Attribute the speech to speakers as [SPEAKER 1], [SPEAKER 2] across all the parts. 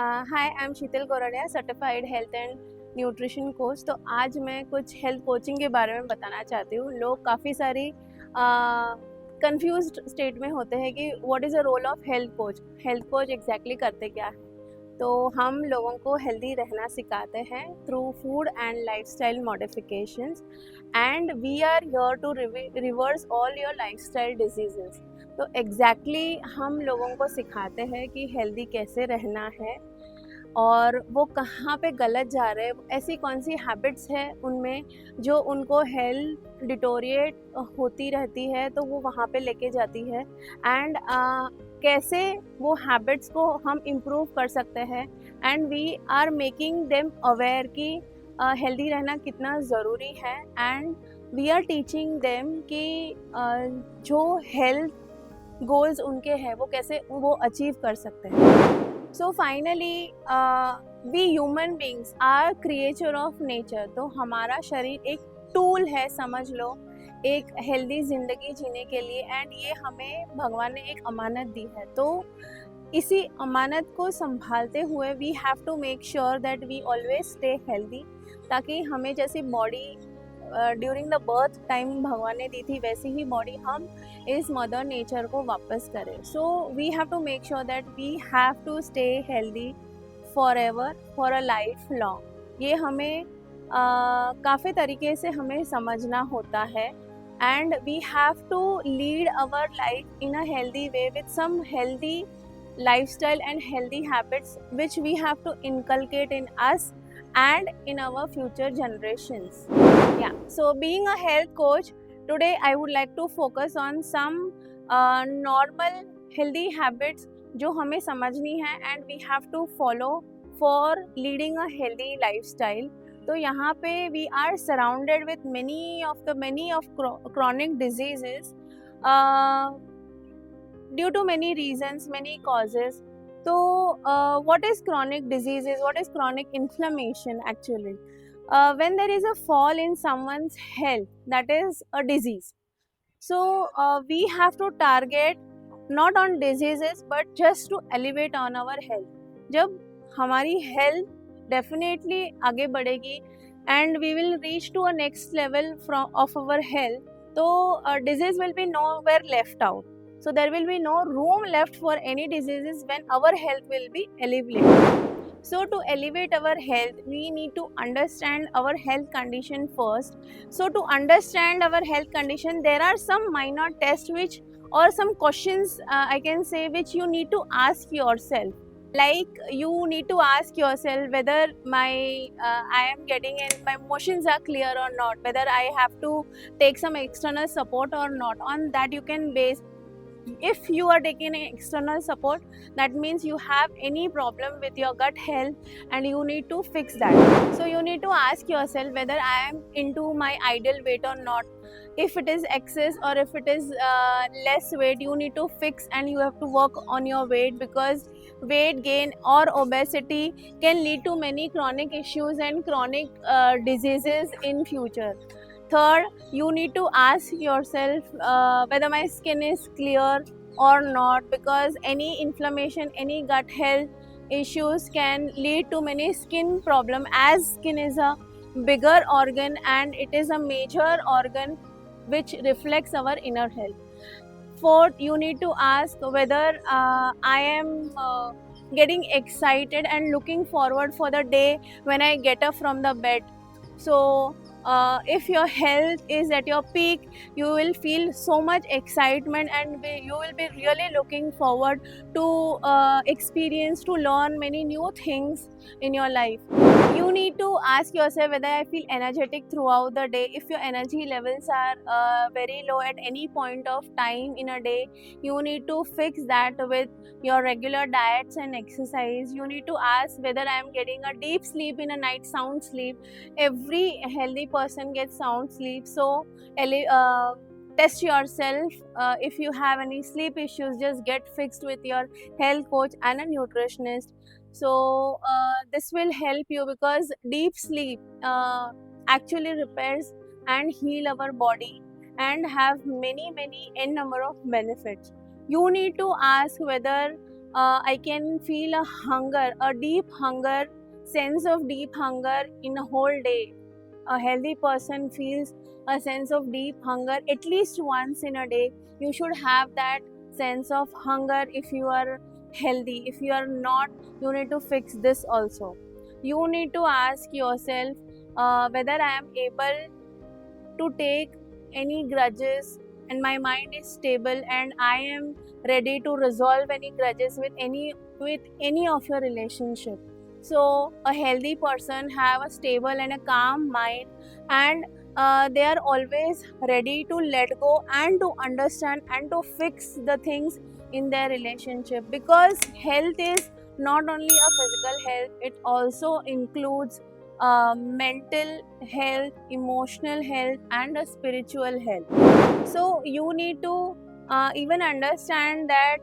[SPEAKER 1] Hi, I am Sheetal Gordia, certified health and nutrition coach. तो आज मैं कुछ हेल्थ कोचिंग के बारे में बताना चाहती हूँ। लोग काफ़ी सारी कंफ्यूज्ड स्टेट में होते हैं कि what is the role of health coach. Health coach exactly करते क्या है? तो हम लोगों को हेल्दी रहना सिखाते हैं through food and lifestyle modifications, and we are here to reverse all your lifestyle diseases. तो हम लोगों को सिखाते हैं कि हेल्दी कैसे रहना है और वो कहाँ पे गलत जा रहे हैं, ऐसी कौन सी हैबिट्स है उनमें जो उनको हेल्थ डिटोरिएट होती रहती है, तो वो वहाँ पे लेके जाती है। एंड कैसे वो हैबिट्स को हम इम्प्रूव कर सकते हैं, and we are making them aware कि हेल्दी रहना कितना ज़रूरी है। And we are teaching them कि जो हेल्थ गोल्स उनके हैं वो कैसे वो अचीव कर सकते हैं। So finally we human beings are creature of nature. तो हमारा शरीर एक टूल है, समझ लो, एक हेल्दी ज़िंदगी जीने के लिए। एंड ये हमें भगवान ने एक अमानत दी है। तो इसी अमानत को संभालते हुए we have to make sure that we always stay healthy, ताकि हमें जैसी body during the birth time भगवान ने दी थी, वैसी ही बॉडी हम इस मदर नेचर को वापस करें। So we have to make sure that we have to stay healthy for ever, for a life long. ये हमें काफ़ी तरीके से हमें समझना होता है। And we have to lead our life in a healthy way with some healthy lifestyle and healthy habits which we have to inculcate in us and in our future generations. Yeah, so being a health coach, today I would like to focus on some normal healthy habits जो हमें समझनी है and we have to follow for leading a healthy lifestyle. तो यहाँ पे we are surrounded with many of chronic diseases due to many reasons, many causes. So what is chronic diseases? What is chronic inflammation actually? When there is a fall in someone's health, that is a disease. So we have to target not on diseases but just to elevate on our health. जब हमारी health definitely आगे बढ़ेगी and we will reach to a next level of our health, तो disease will be nowhere left out. So there will be no room left for any diseases when our health will be elevated. So to elevate our health, we need to understand our health condition first. So to understand our health condition, there are some minor tests which, or some questions I can say, which you need to ask yourself. Like you need to ask yourself whether I am getting in, my motions are clear or not, whether I have to take some external support or not. On that you can base. If you are taking external support, that means you have any problem with your gut health and you need to fix that. So you need to ask yourself whether I am into my ideal weight or not. If it is excess or if it is less weight, you need to fix and you have to work on your weight, because weight gain or obesity can lead to many chronic issues and chronic diseases in future. Third, you need to ask yourself whether my skin is clear or not, because any inflammation, any gut health issues can lead to many skin problem, as skin is a bigger organ and it is a major organ which reflects our inner health. Fourth, you need to ask whether I am getting excited and looking forward for the day when I get up from the bed. So if your health is at your peak, you will feel so much excitement and you will be really looking forward to experience, to learn many new things in your life. You need to ask yourself whether I feel energetic throughout the day. If your energy levels are very low at any point of time in a day, you need to fix that with your regular diets and exercise. You need to ask whether I am getting a deep sleep in a night, sound sleep. Every healthy person gets sound sleep. So test yourself. If you have any sleep issues, just get fixed with your health coach and a nutritionist. So this will help you, because deep sleep actually repairs and heal our body and have many n number of benefits. You need to ask whether I can feel a hunger, a deep hunger, sense of deep hunger in a whole day. A healthy person feels a sense of deep hunger at least once in a day. You should have that sense of hunger if you are healthy. If you are not, you need to fix this also. You need to ask yourself whether I am able to take any grudges and my mind is stable and I am ready to resolve any grudges with any of your relationship. So a healthy person have a stable and a calm mind, and they are always ready to let go and to understand and to fix the things in their relationship, because health is not only a physical health, it also includes mental health, emotional health, and a spiritual health. So you need to even understand that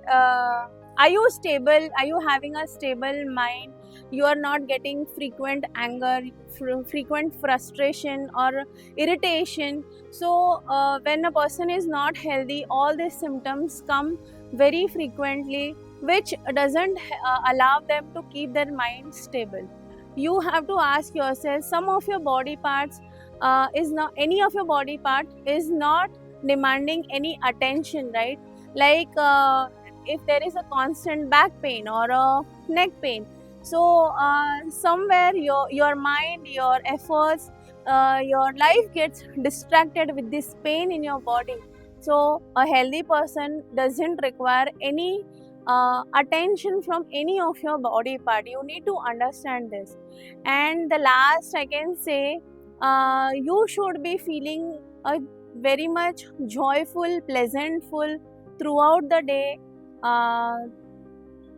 [SPEAKER 1] are you stable? Are you having a stable mind? You are not getting frequent anger, frequent frustration, or irritation. So when a person is not healthy, all these symptoms come very frequently, which doesn't allow them to keep their mind stable. You have to ask yourself, some of your body parts is not, any of your body part is not demanding any attention, right? Like if there is a constant back pain or a neck pain, so somewhere your mind, your efforts, your life gets distracted with this pain in your body. So a healthy person doesn't require any attention from any of your body part. You need to understand this. And the last I can say, you should be feeling a very much joyful, pleasantful throughout the day, uh,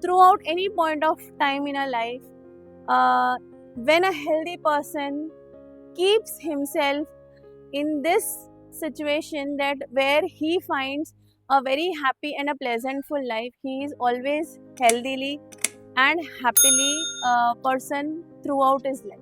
[SPEAKER 1] throughout any point of time in a life. uh, when a healthy person keeps himself in this situation, that where he finds a very happy and a pleasantful life, he is always healthily and happily person throughout his life.